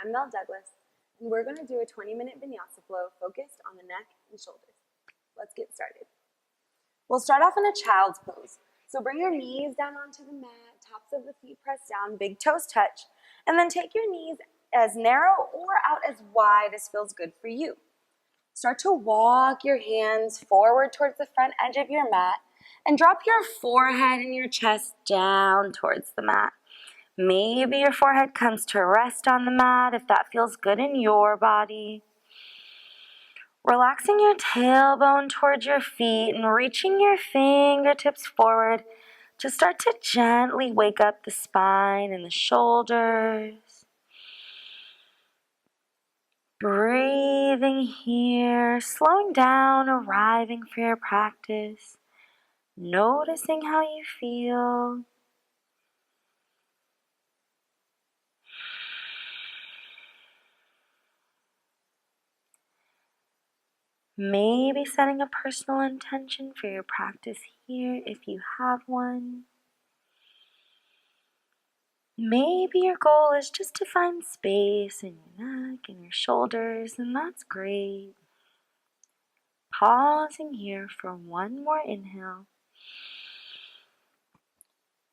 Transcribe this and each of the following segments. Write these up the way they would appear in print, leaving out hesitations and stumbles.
I'm Mel Douglas, and we're going to do a 20-minute vinyasa flow focused on the neck and shoulders. Let's get started. We'll start off in a child's pose. So bring your knees down onto the mat, tops of the feet pressed down, big toes touch, and then take your knees as narrow or out as wide as feels good for you. Start to walk your hands forward towards the front edge of your mat and drop your forehead and your chest down towards the mat. Maybe your forehead comes to rest on the mat if that feels good in your body. Relaxing your tailbone towards your feet and reaching your fingertips forward to start to gently wake up the spine and the shoulders. Breathing here, slowing down, arriving for your practice. Noticing how you feel. Maybe setting a personal intention for your practice here if you have one. Maybe your goal is just to find space in your neck and your shoulders, and that's great. Pausing here for one more inhale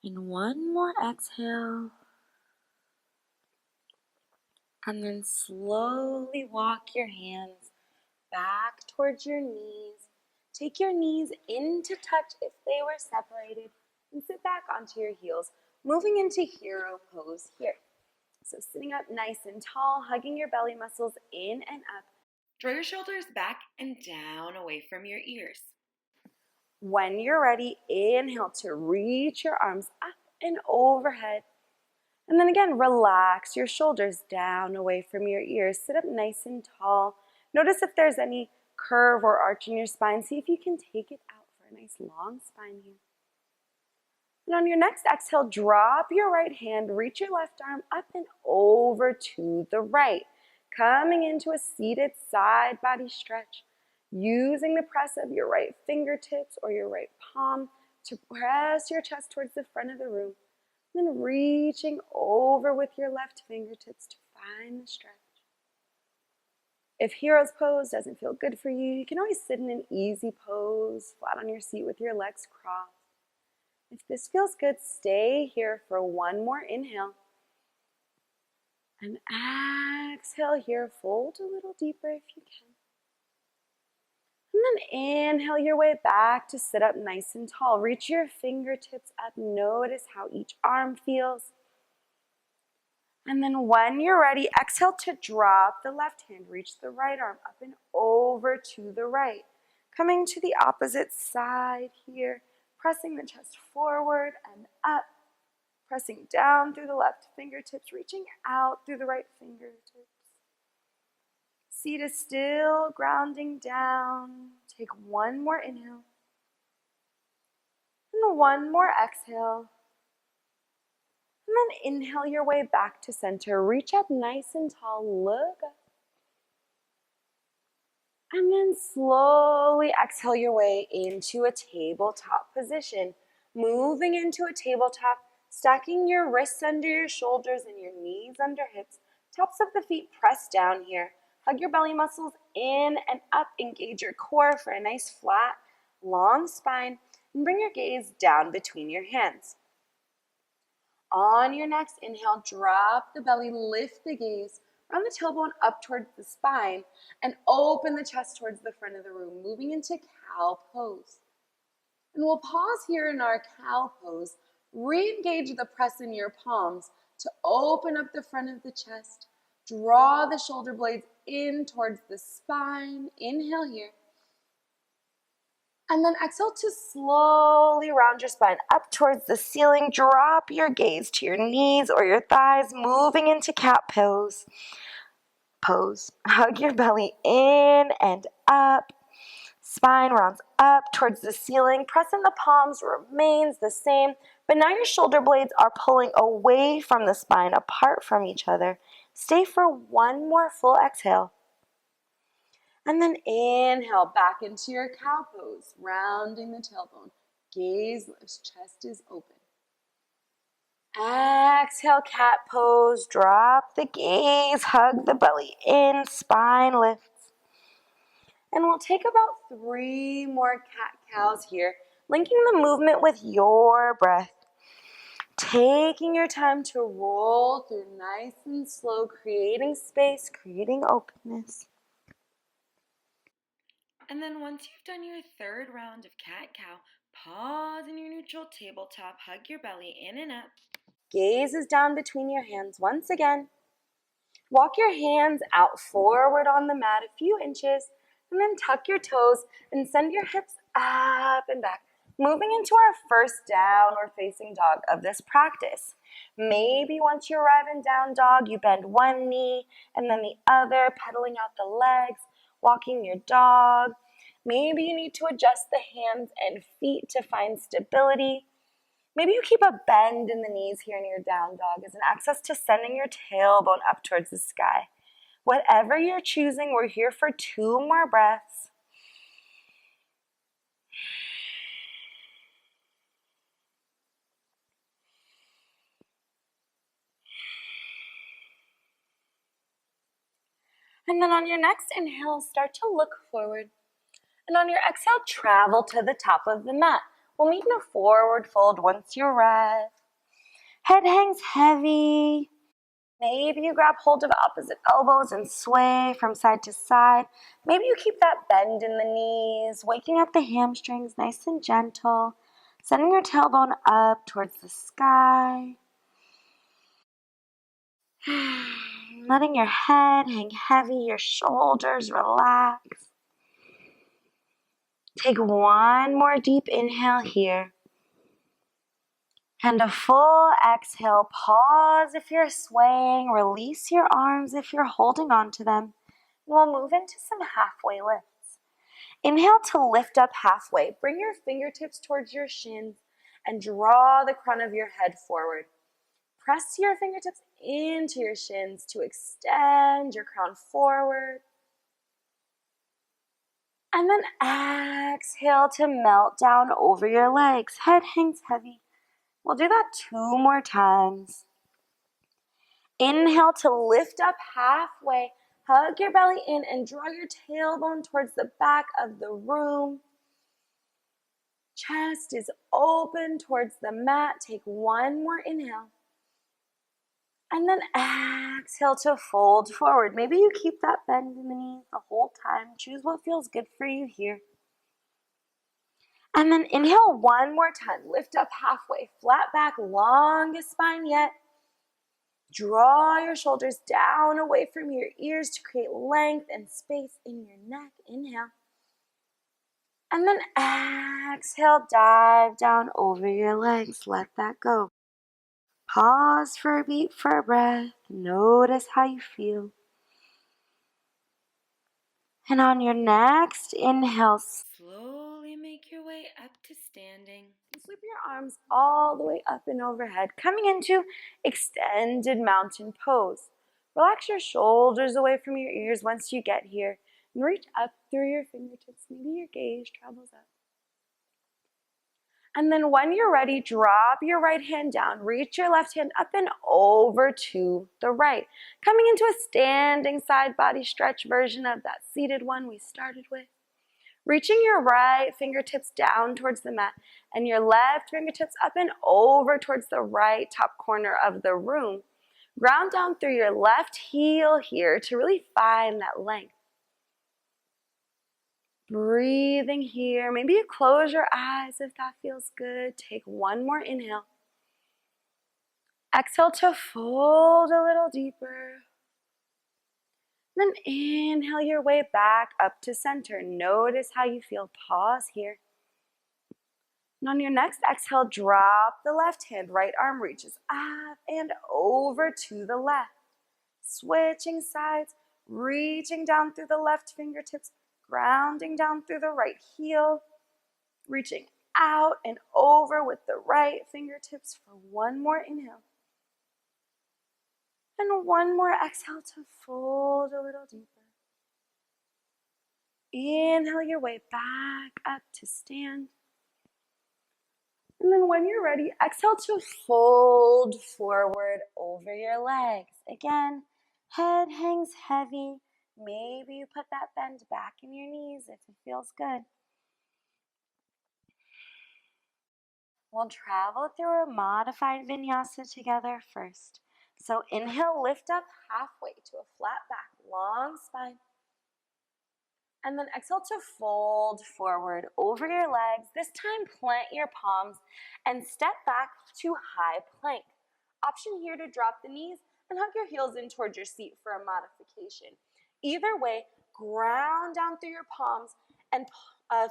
and one more exhale. And then slowly walk your hands back towards your knees. Take your knees in to touch if they were separated and sit back onto your heels, moving into hero pose here. So sitting up nice and tall, hugging your belly muscles in and up. Draw your shoulders back and down away from your ears. When you're ready, inhale to reach your arms up and overhead. And then again, relax your shoulders down away from your ears. Sit up nice and tall. Notice if there's any curve or arch in your spine. See if you can take it out for a nice long spine here. And on your next exhale, drop your right hand, reach your left arm up and over to the right. Coming into a seated side body stretch. Using the press of your right fingertips or your right palm to press your chest towards the front of the room. And then reaching over with your left fingertips to find the stretch. If hero's pose doesn't feel good for you, you can always sit in an easy pose, flat on your seat with your legs crossed. If this feels good, stay here for one more inhale. And exhale here, fold a little deeper if you can. And then inhale your way back to sit up nice and tall. Reach your fingertips up. Notice how each arm feels. And then when you're ready, exhale to drop the left hand. Reach the right arm up and over to the right. Coming to the opposite side here. Pressing the chest forward and up. Pressing down through the left fingertips. Reaching out through the right fingertips. Seat is still, grounding down. Take one more inhale. And one more exhale. And then inhale your way back to center. Reach up nice and tall. Look up. And then slowly exhale your way into a tabletop position. Moving into a tabletop, stacking your wrists under your shoulders and your knees under hips. Tops of the feet pressed down here. Hug your belly muscles in and up. Engage your core for a nice flat, long spine. And bring your gaze down between your hands. On your next inhale, drop the belly, lift the gaze, round the tailbone up towards the spine, and open the chest towards the front of the room, moving into cow pose. And we'll pause here in our cow pose, re-engage the press in your palms to open up the front of the chest, draw the shoulder blades in towards the spine, inhale here. And then exhale to slowly round your spine up towards the ceiling. Drop your gaze to your knees or your thighs, moving into cat pose. Hug your belly in and up. Spine rounds up towards the ceiling. Pressing the palms remains the same, but now your shoulder blades are pulling away from the spine, apart from each other. Stay for one more full exhale. And then inhale back into your cow pose, rounding the tailbone. Gaze lifts, chest is open. Exhale, cat pose. Drop the gaze. Hug the belly in. Spine lifts. And we'll take about 3 more cat-cows here, linking the movement with your breath. Taking your time to roll through nice and slow, creating space, creating openness. And then once you've done your third round of cat-cow, pause in your neutral tabletop, hug your belly in and up. Gaze is down between your hands once again. Walk your hands out forward on the mat a few inches, and then tuck your toes and send your hips up and back, moving into our first downward facing dog of this practice. Maybe once you arrive in down dog, you bend one knee and then the other, pedaling out the legs, walking your dog. Maybe you need to adjust the hands and feet to find stability. Maybe you keep a bend in the knees here in your down dog as an access to sending your tailbone up towards the sky. Whatever you're choosing, we're here for 2 more breaths. And then on your next inhale, start to look forward. And on your exhale, travel to the top of the mat. We'll meet in a forward fold once you arrive. Head hangs heavy. Maybe you grab hold of opposite elbows and sway from side to side. Maybe you keep that bend in the knees, waking up the hamstrings nice and gentle, sending your tailbone up towards the sky. Letting your head hang heavy, your shoulders relax. Take one more deep inhale here. And a full exhale. Pause if you're swaying. Release your arms if you're holding on to them. We'll move into some halfway lifts. Inhale to lift up halfway. Bring your fingertips towards your shins and draw the crown of your head forward. Press your fingertips into your shins to extend your crown forward. And then exhale to melt down over your legs. Head hangs heavy. We'll do that 2 more times. Inhale to lift up halfway. Hug your belly in and draw your tailbone towards the back of the room. Chest is open towards the mat. Take 1 more inhale. And then exhale to fold forward. Maybe you keep that bend in the knees the whole time. Choose what feels good for you here. And then inhale 1 more time. Lift up halfway. Flat back, longest spine yet. Draw your shoulders down away from your ears to create length and space in your neck. Inhale. And then exhale, dive down over your legs. Let that go. Pause for a beat for a breath. Notice how you feel. And on your next inhale, Slowly make your way up to standing. sweep your arms all the way up and overhead, coming into extended mountain pose. Relax your shoulders away from your ears once you get here, and reach up through your fingertips. Maybe your gaze travels up. And then when you're ready, drop your right hand down. Reach your left hand up and over to the right, coming into a standing side body stretch version of that seated one we started with. Reaching your right fingertips down towards the mat and your left fingertips up and over towards the right top corner of the room. Ground down through your left heel here to really find that length. Breathing here. Maybe you close your eyes if that feels good. Take 1 more inhale. Exhale to fold a little deeper. Then inhale your way back up to center. Notice how you feel. Pause here. And on your next exhale, drop the left hand. Right arm reaches up and over to the left. Switching sides, reaching down through the left fingertips, grounding down through the right heel, reaching out and over with the right fingertips for 1 more inhale. And 1 more exhale to fold a little deeper. Inhale your way back up to stand. And then when you're ready, exhale to fold forward over your legs. Again, head hangs heavy. Maybe you put that bend back in your knees if it feels good. We'll travel through a modified vinyasa together first. So inhale, lift up halfway to a flat back, long spine. And then exhale to fold forward over your legs. This time, plant your palms and step back to high plank. Option here to drop the knees and hug your heels in towards your seat for a modification. Either way, ground down through your palms and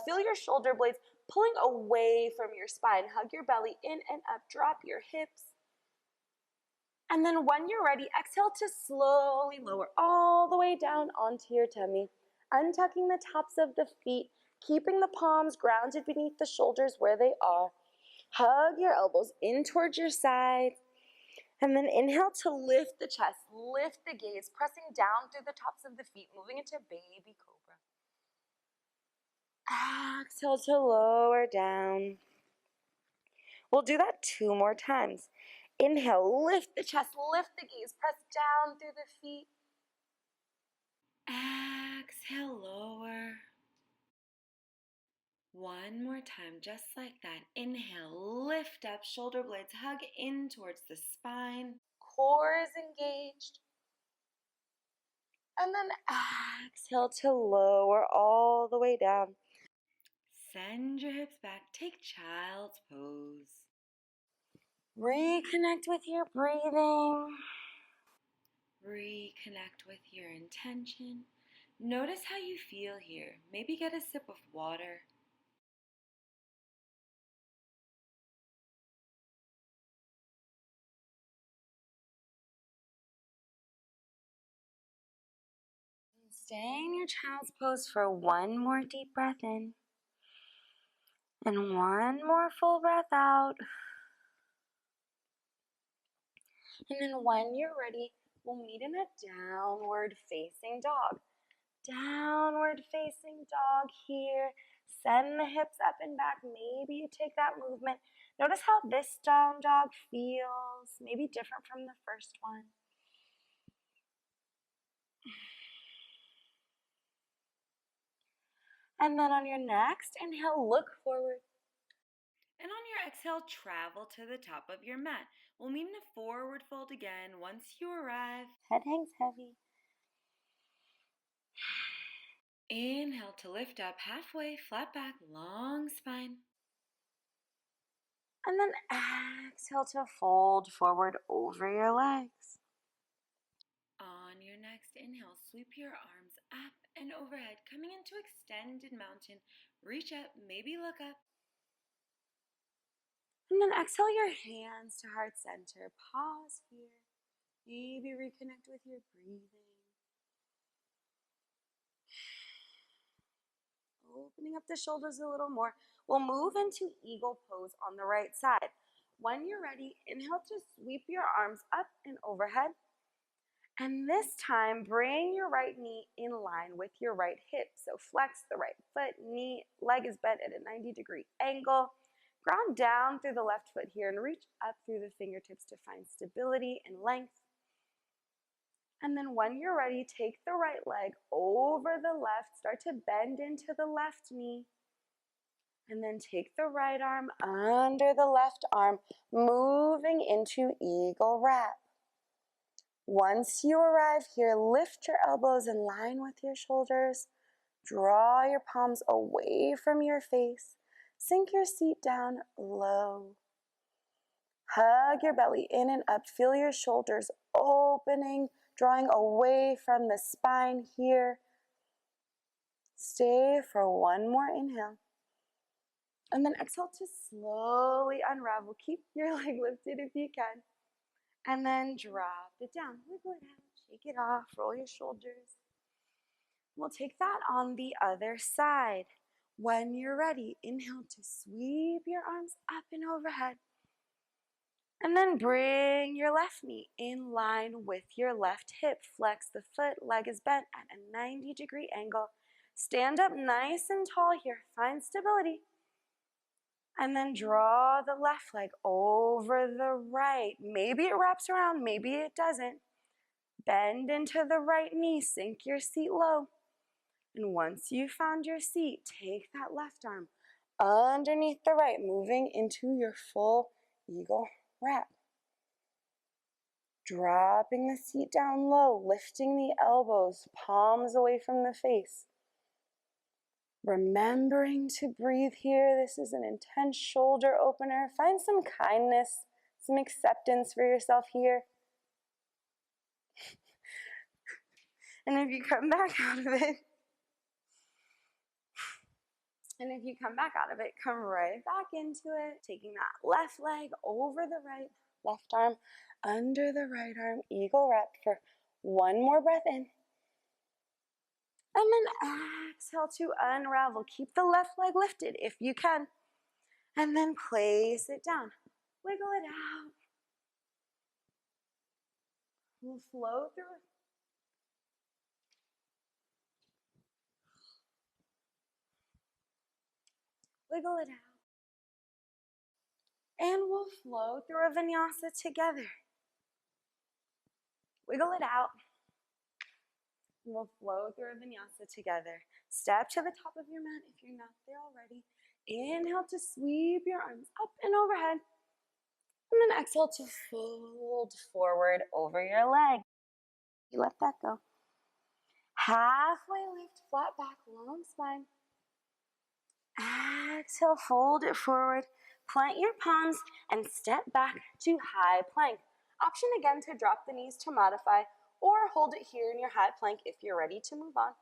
feel your shoulder blades pulling away from your spine. Hug your belly in and up, drop your hips. And then when you're ready, exhale to slowly lower all the way down onto your tummy, untucking the tops of the feet, keeping the palms grounded beneath the shoulders where they are. Hug your elbows in towards your sides. And then inhale to lift the chest, lift the gaze, pressing down through the tops of the feet, moving into baby cobra. Exhale to lower down. We'll do that 2 more times. Inhale, lift the chest, lift the gaze, press down through the feet. Exhale, lower. One more time, just like that. Inhale, lift up, shoulder blades hug in towards the spine. Core is engaged. And then exhale to lower all the way down. Send your hips back, take child's pose. Reconnect with your breathing. Reconnect with your intention. Notice how you feel here. Maybe get a sip of water. Stay in your child's pose for one more deep breath in. And one more full breath out. And then when you're ready, we'll meet in a downward facing dog. Downward facing dog here. Send the hips up and back. Maybe you take that movement. Notice how this down dog feels. Maybe different from the first one. And then on your next inhale, look forward. And on your exhale, travel to the top of your mat. We'll meet in a forward fold again once you arrive. Head hangs heavy. Inhale to lift up halfway, flat back, long spine. And then exhale to fold forward over your legs. On your next inhale, sweep your arms up and overhead, coming into extended mountain. Reach up, maybe look up. And then exhale your hands to heart center. Pause here. Maybe reconnect with your breathing. Opening up the shoulders a little more. We'll move into eagle pose on the right side. When you're ready, inhale to sweep your arms up and overhead. And this time, bring your right knee in line with your right hip. So flex the right foot, knee, leg is bent at a 90-degree angle. Ground down through the left foot here and reach up through the fingertips to find stability and length. And then when you're ready, take the right leg over the left. Start to bend into the left knee. And then take the right arm under the left arm, moving into eagle wrap. Once you arrive here, lift your elbows in line with your shoulders. Draw your palms away from your face. Sink your seat down low. Hug your belly in and up. Feel your shoulders opening, drawing away from the spine here. Stay for one more inhale. And then exhale to slowly unravel. Keep your leg lifted if you can. And then drop it down. Wiggle it out. Shake it off. Roll your shoulders. We'll take that on the other side. When you're ready, inhale to sweep your arms up and overhead. And then bring your left knee in line with your left hip. Flex the foot, leg is bent at a 90-degree angle. Stand up nice and tall here. Find stability. And then draw the left leg over the right. Maybe it wraps around, maybe it doesn't. Bend into the right knee, sink your seat low. And once you found your seat, take that left arm underneath the right, moving into your full eagle wrap. Dropping the seat down low, lifting the elbows, palms away from the face. Remembering to breathe here. This is an intense shoulder opener. Find some kindness, some acceptance for yourself here. And if you come back out of it, come right back into it, taking that left leg over the right, left arm under the right arm, eagle wrap for one more breath in. And then exhale to unravel. Keep the left leg lifted if you can. And then place it down. Wiggle it out. We'll flow through. Wiggle it out. And we'll flow through a vinyasa together. Wiggle it out. And we'll flow through a vinyasa together. Step to the top of your mat if you're not there already. Inhale to sweep your arms up and overhead. And then exhale to fold forward over your leg. You let that go. Halfway lift, flat back, long spine. Exhale, fold it forward. Plant your palms and step back to high plank. Option again to drop the knees to modify or hold it here in your high plank if you're ready to move on.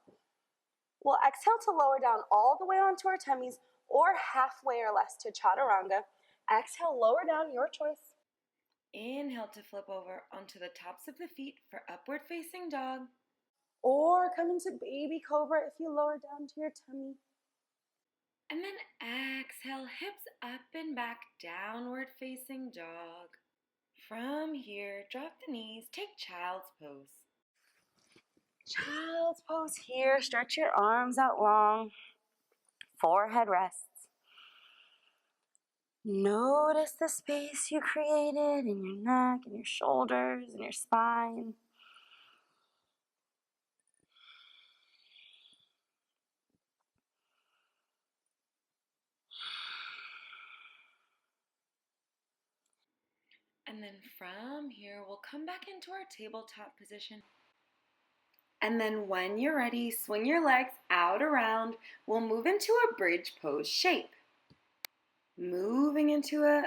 We'll exhale to lower down all the way onto our tummies or halfway or less to chaturanga. Exhale, lower down, your choice. Inhale to flip over onto the tops of the feet for upward facing dog. Or come into baby cobra if you lower down to your tummy. And then exhale, hips up and back, downward facing dog. From here, drop the knees, take child's pose. Child's pose here. Stretch your arms out long. Forehead rests. Notice the space you created in your neck, and your shoulders, and your spine. And then from here, we'll come back into our tabletop position. And then when you're ready, swing your legs out around. We'll move into a bridge pose shape. Moving into a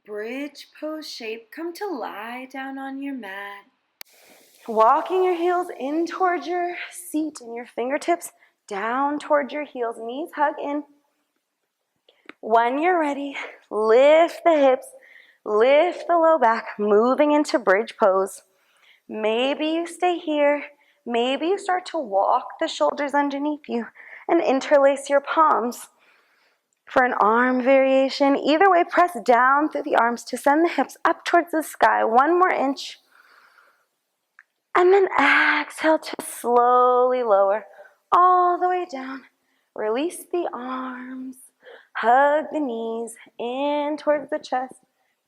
bridge pose shape, come to lie down on your mat. Walking your heels in towards your seat and your fingertips down towards your heels. Knees hug in. When you're ready, lift the hips, lift the low back, moving into bridge pose. Maybe you stay here. Maybe you start to walk the shoulders underneath you and interlace your palms. For an arm variation, either way, press down through the arms to send the hips up towards the sky. One more inch. And then exhale to slowly lower all the way down. Release the arms. Hug the knees in towards the chest.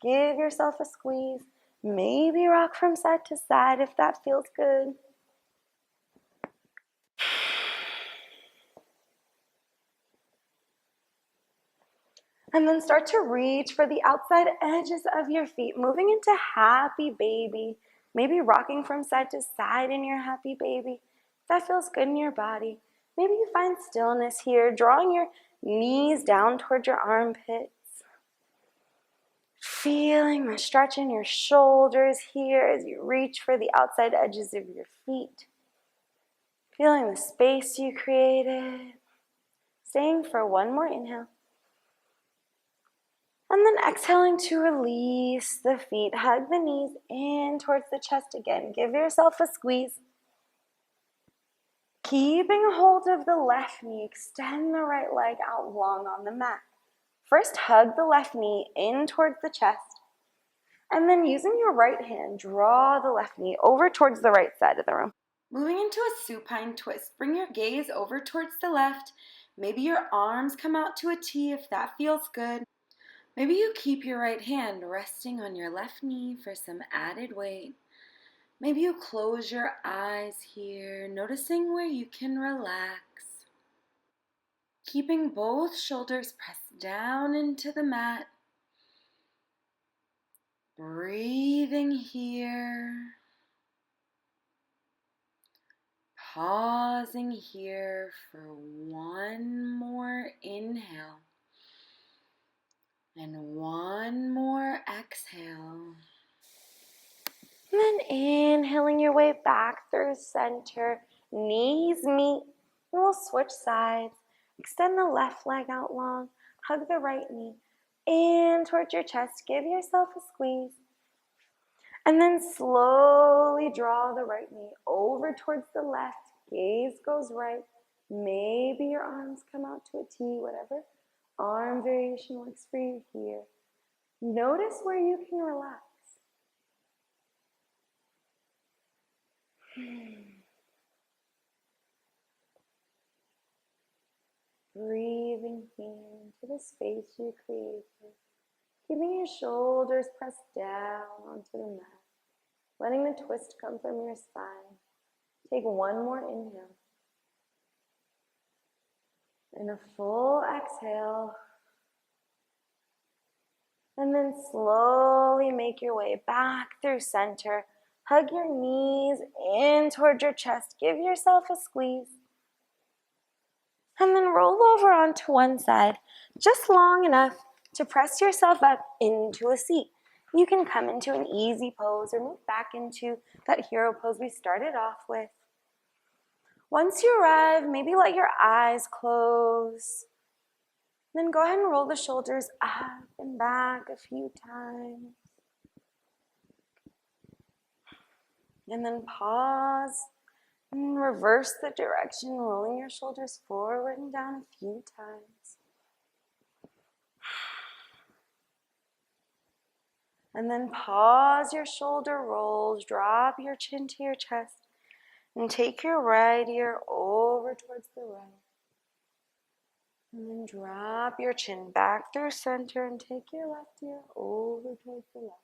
Give yourself a squeeze. Maybe rock from side to side if that feels good. And then start to reach for the outside edges of your feet, moving into happy baby. Maybe rocking from side to side in your happy baby. If that feels good in your body. Maybe you find stillness here, drawing your knees down towards your armpits. Feeling the stretch in your shoulders here as you reach for the outside edges of your feet. Feeling the space you created. Staying for one more inhale. And then exhaling to release the feet. Hug the knees in towards the chest again. Give yourself a squeeze. Keeping a hold of the left knee, extend the right leg out long on the mat. First, hug the left knee in towards the chest. And then using your right hand, draw the left knee over towards the right side of the room. Moving into a supine twist. Bring your gaze over towards the left. Maybe your arms come out to a T if that feels good. Maybe you keep your right hand resting on your left knee for some added weight. Maybe you close your eyes here, noticing where you can relax. Keeping both shoulders pressed down into the mat. Breathing here. Pausing here for one more inhale and one more exhale. And then inhaling your way back through center, knees meet, and we'll switch sides. Extend the left leg out long, hug the right knee in towards your chest. Give yourself a squeeze. And then slowly draw the right knee over towards the left. Gaze goes right. Maybe your arms come out to a T, whatever arm variation works for you here. Notice where you can relax. Breathing here into the space you created. Keeping your shoulders pressed down onto the mat. Letting the twist come from your spine. Take one more inhale. And a full exhale. And then slowly make your way back through center. Hug your knees in towards your chest. Give yourself a squeeze. And then roll over onto one side, just long enough to press yourself up into a seat. You can come into an easy pose or move back into that hero pose we started off with. Once you arrive, maybe let your eyes close. Then go ahead and roll the shoulders up and back a few times. And then pause and reverse the direction, rolling your shoulders forward and down a few times. And then pause your shoulder rolls, drop your chin to your chest, and take your right ear over towards the right. And then drop your chin back through center and take your left ear over towards the left.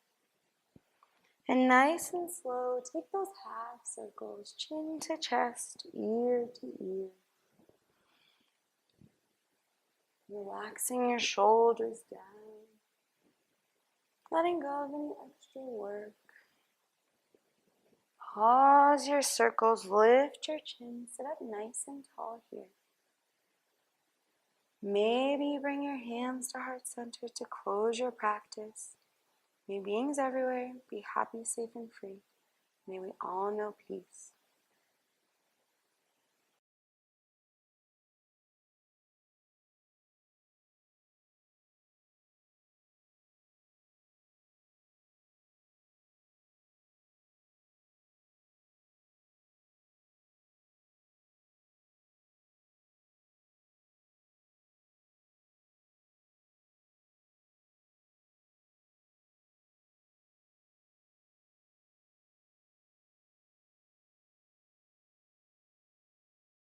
And nice and slow, take those half circles, chin to chest, ear to ear. Relaxing your shoulders down. Letting go of any extra work. Pause your circles, lift your chin, sit up nice and tall here. Maybe bring your hands to heart center to close your practice. May beings everywhere be happy, safe, and free. May we all know peace.